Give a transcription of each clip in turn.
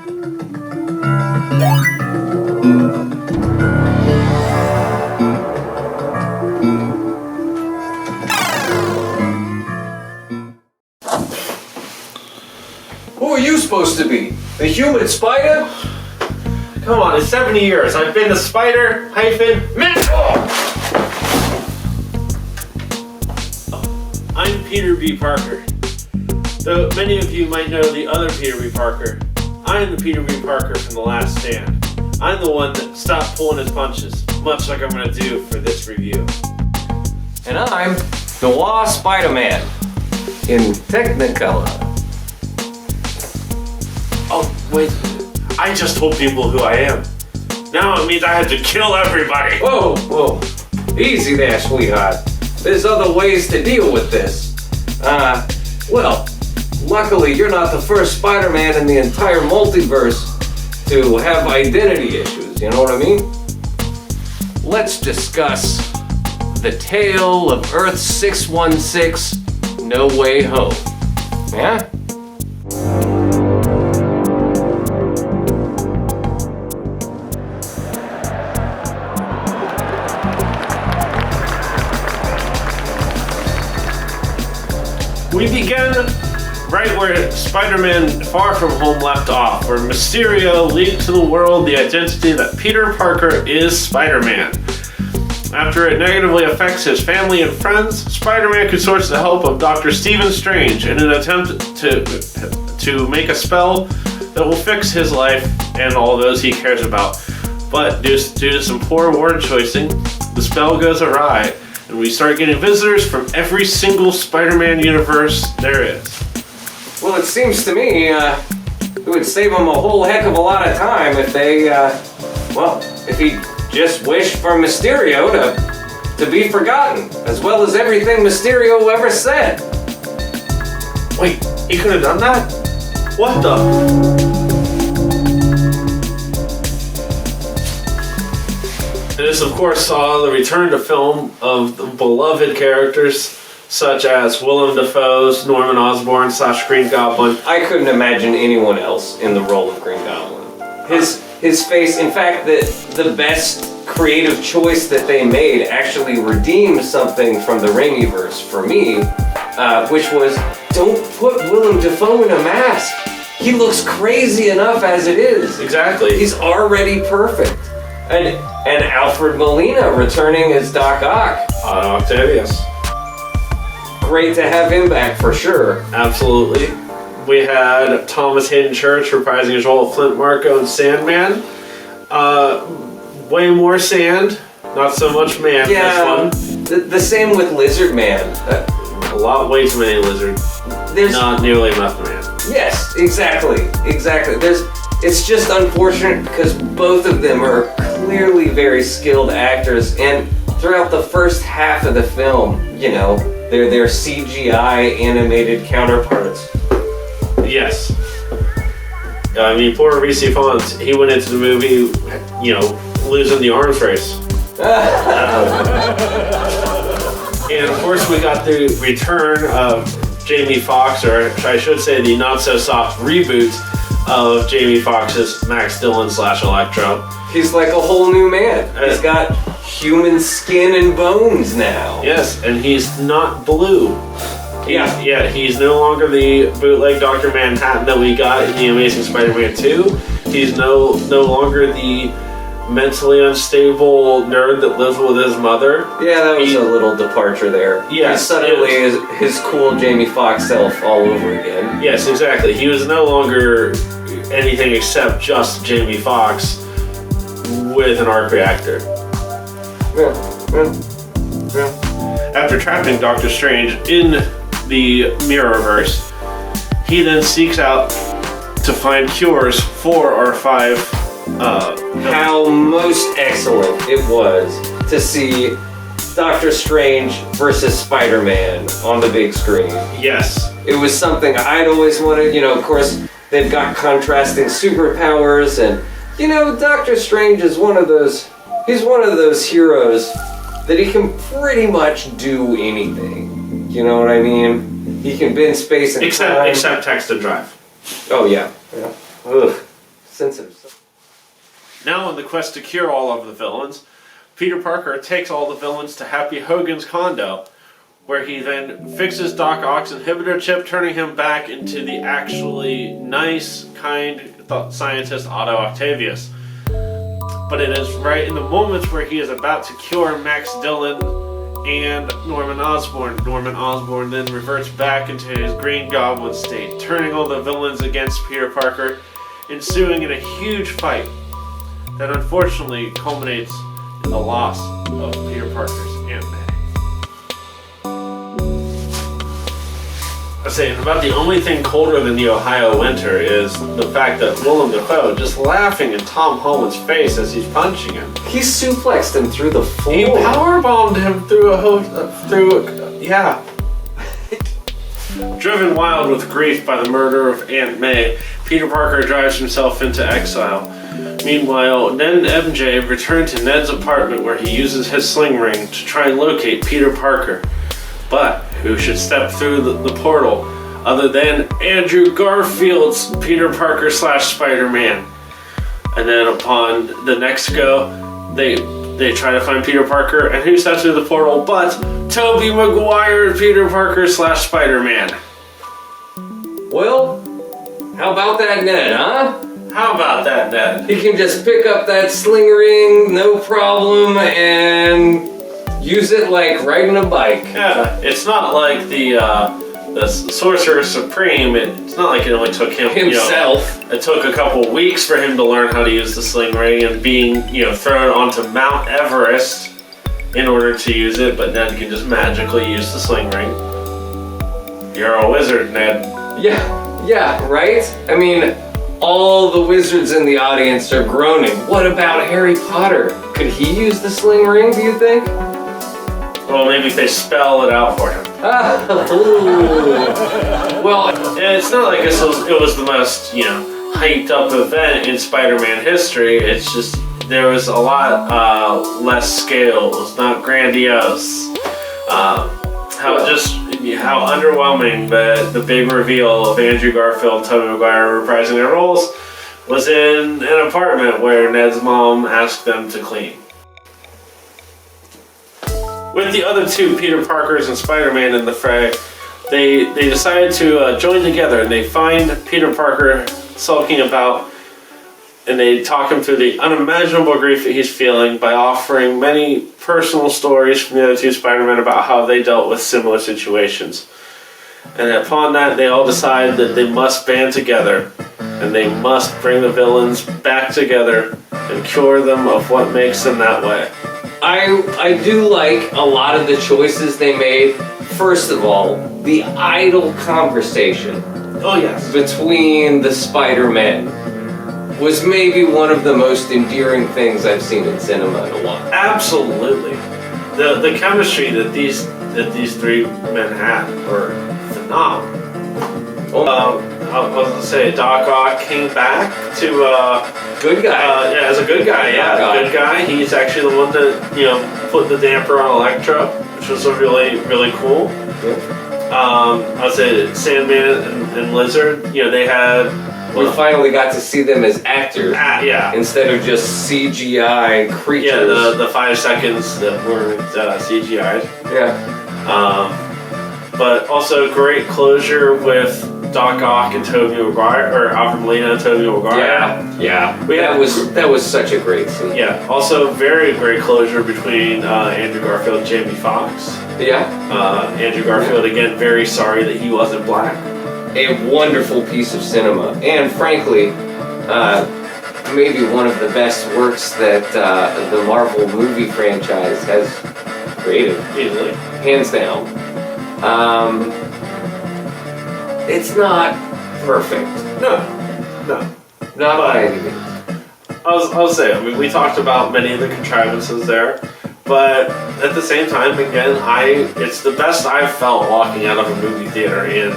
Who are you supposed to be? The human spider? Come on, it's 70 years. I've been the Spider-Man. I'm Peter B. Parker. Though many of you might know the other Peter B. Parker, I'm the Peter B. Parker from The Last Stand. I'm the one that stopped pulling his punches, much like I'm going to do for this review. And I'm Noir Spider-Man in Technicolor. Oh, wait. I just told people who I am. Now it means I have to kill everybody. Whoa. Easy there, sweetheart. There's other ways to deal with this. Well, luckily you're not the first Spider-Man in the entire multiverse to have identity issues, you know what I mean? Let's discuss the tale of Earth 616, No Way Home. Yeah? We begin right where Spider-Man Far From Home left off, where Mysterio leaked to the world the identity that Peter Parker is Spider-Man. After it negatively affects his family and friends, Spider-Man consorts the help of Dr. Stephen Strange in an attempt to make a spell that will fix his life and all those he cares about. But due to some poor word choicing, the spell goes awry, and we start getting visitors from every single Spider-Man universe there is. Well, it seems to me it would save them a whole heck of a lot of time if they, if he just wished for Mysterio to be forgotten, as well as everything Mysterio ever said. Wait, he could have done that? What the? This, of course, saw the return to film of the beloved characters such as Willem Dafoe's Norman Osborn / Green Goblin. I couldn't imagine anyone else in the role of Green Goblin. His face, in fact, the best creative choice that they made actually redeemed something from the Raimiverse for me, which was, don't put Willem Dafoe in a mask. He looks crazy enough as it is. Exactly. He's already perfect. And Alfred Molina returning as Doc Ock. Otto Octavius. Great to have him back for sure. Absolutely. We had Thomas Hayden Church reprising his role of Flint Marko and Sandman. Way more sand, not so much man. Yeah, This one. The same with Lizard Man. Way too many lizards. Not nearly enough man. Yes, exactly. It's just unfortunate because both of them are clearly very skilled actors, and throughout the first half of the film, they're their CGI animated counterparts. Yes. I mean, poor Reese Fonz, he went into the movie, losing the arms race. And of course we got the return of Jamie Foxx, or I should say the not-so-soft reboot of Jamie Foxx's Max Dillon / Electro. He's like a whole new man. He's got human skin and bones now. Yes, and he's not blue. He's no longer the bootleg Dr. Manhattan that we got in The Amazing Spider-Man 2. He's no longer the mentally unstable nerd that lives with his mother. Yeah, that was a little departure there. Yes, He's suddenly his cool Jamie Foxx self all over again. Yes, exactly. He was no longer anything except just Jamie Foxx with an arc reactor. Yeah. After trapping Doctor Strange in the Mirrorverse, he then seeks out to find cures for our 5 how most excellent it was to see Doctor Strange versus Spider-Man on the big screen. Yes. It was something I'd always wanted. Of course, they've got contrasting superpowers, and Doctor Strange is he's one of those heroes that he can pretty much do anything. You know what I mean? He can bend space and time. Except text and drive. Oh yeah. Ugh. sense of... Now, in the quest to cure all of the villains, Peter Parker takes all the villains to Happy Hogan's condo, where he then fixes Doc Ock's inhibitor chip, turning him back into the actually nice, kind scientist Otto Octavius. But it is right in the moments where he is about to cure Max Dillon and Norman Osborn. Norman Osborn then reverts back into his Green Goblin state, turning all the villains against Peter Parker, ensuing in a huge fight that unfortunately culminates in the loss of Peter Parker's Aunt May. I say, about the only thing colder than the Ohio winter is the fact that Willem Dafoe just laughing in Tom Holland's face as he's punching him. He suplexed him through the floor. He powerbombed him yeah. Driven wild with grief by the murder of Aunt May, Peter Parker drives himself into exile. Meanwhile, Ned and MJ return to Ned's apartment where he uses his sling ring to try and locate Peter Parker. But who should step through the portal other than Andrew Garfield's Peter Parker / Spider-Man? And then upon the next go, they try to find Peter Parker, and who steps through the portal but Tobey Maguire, Peter Parker / Spider-Man? Well, how about that Ned, huh? How about that, Ned? He can just pick up that sling ring, no problem, and use it like riding a bike. Yeah, it's not like the Sorcerer Supreme. It's not like it only took him himself. It took a couple weeks for him to learn how to use the sling ring and being thrown onto Mount Everest in order to use it. But Ned can just magically use the sling ring. You're a wizard, Ned. Yeah, right? I mean, all the wizards in the audience are groaning. What about Harry Potter? Could he use the sling ring, do you think? Well, maybe if they spell it out for him. Well, it's not like it was the most, hyped up event in Spider-Man history. It's just there was a lot less scale. It was not grandiose. How underwhelming the big reveal of Andrew Garfield and Tobey Maguire reprising their roles was in an apartment where Ned's mom asked them to clean. With the other two Peter Parkers and Spider-Man in the fray, they decided to join together, and they find Peter Parker sulking about, and they talk him through the unimaginable grief that he's feeling by offering many personal stories from the other two Spider-Men about how they dealt with similar situations. And upon that, they all decide that they must band together, and they must bring the villains back together and cure them of what makes them that way. I do like a lot of the choices they made. First of all, the idle conversation between the Spider-Men was maybe one of the most endearing things I've seen in cinema in a while. Absolutely. The chemistry that these three men had were phenomenal. I was going to say, Doc Ock came back to... good guy. As a good guy, good guy. He's actually the one that, put the damper on Electro, which was really, really cool. Yeah. I would say Sandman and Lizard, they had... We finally got to see them as actors. Instead of just CGI creatures. Yeah, the 5 seconds that were CGI'd. Yeah. But also great closure with Doc Ock and Tobey Maguire, or Alfred Molina and Tobey Maguire. Yeah. That was such a great scene. Yeah. Also, very great closure between Andrew Garfield and Jamie Foxx. Yeah. Andrew Garfield again, very sorry that he wasn't black. A wonderful piece of cinema, and frankly, maybe one of the best works that the Marvel movie franchise has created. Easily. Hands down. It's not perfect. No. Not by any means. I'll say, we talked about many of the contrivances there, but at the same time, again, it's the best I've felt walking out of a movie theater in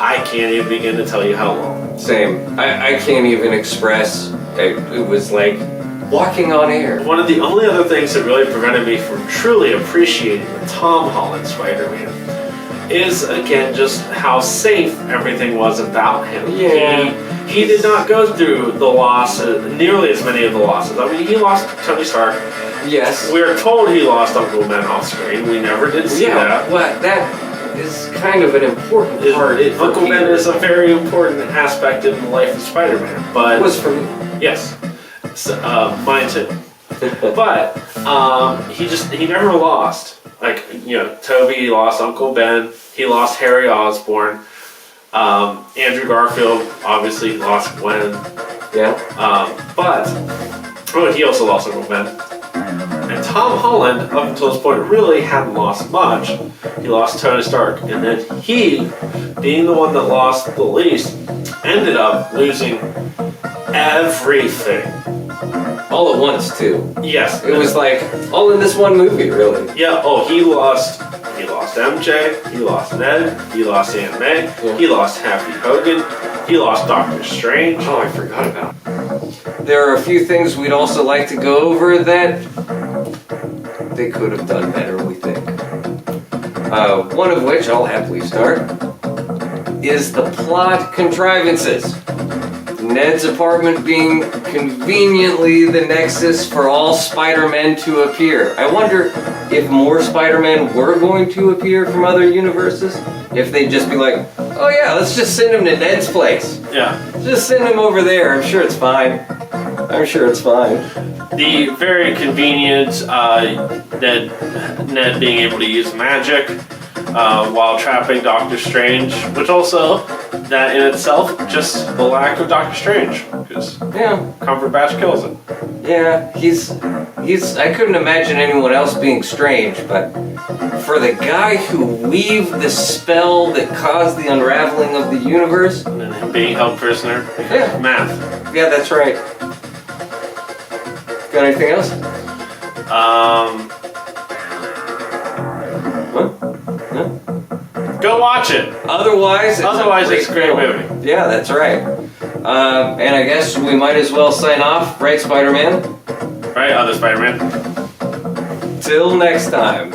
I can't even begin to tell you how long. Same. I can't even express. It was like walking on air. One of the only other things that really prevented me from truly appreciating the Tom Holland Spider-Man is, again, just how safe everything was about him. Yeah. he did not go through the loss, nearly as many of the losses. I mean, he lost Tony Stark. Yes. We are told he lost Uncle Ben off screen. We never did see that. Well, that is kind of an important part. Uncle Ben is a very important aspect in the life of Spider-Man. But It was for me. yes, so, mine too. But he never lost. Like, Toby lost Uncle Ben. He lost Harry Osborn. Andrew Garfield obviously lost Gwen. Yeah. But he also lost Uncle Ben. And Tom Holland, up until this point, really hadn't lost much. He lost Tony Stark. And then he, being the one that lost the least, ended up losing everything. All at once, too. Yes. It was like all in this one movie, really. Yeah, he lost MJ, he lost Ned, he lost Aunt May, Yeah. he lost Happy Hogan, he lost Doctor Strange. Oh, I forgot about it. There are a few things we'd also like to go over that they could have done better, we think. One of which, I'll happily start, is the plot contrivances. Ned's apartment being conveniently the nexus for all Spider-Men to appear. I wonder if more Spider-Men were going to appear from other universes, if they'd just be like, oh yeah, let's just send him to Ned's place. Yeah. Just send him over there. I'm sure it's fine. The very convenient Ned being able to use magic while trapping Doctor Strange, which also, that in itself, just the lack of Doctor Strange, because Yeah. Cumberbatch kills it. Yeah, he's I couldn't imagine anyone else being strange, but for the guy who weaved the spell that caused the unraveling of the universe, And then him being held prisoner. Yeah. Math. yeah, that's right. Got anything else? What? No? Go watch it. Otherwise, It's a great film. movie. Yeah, that's right. And I guess we might as well sign off, right, Spider-Man? Right, other Spider-Man. Till next time.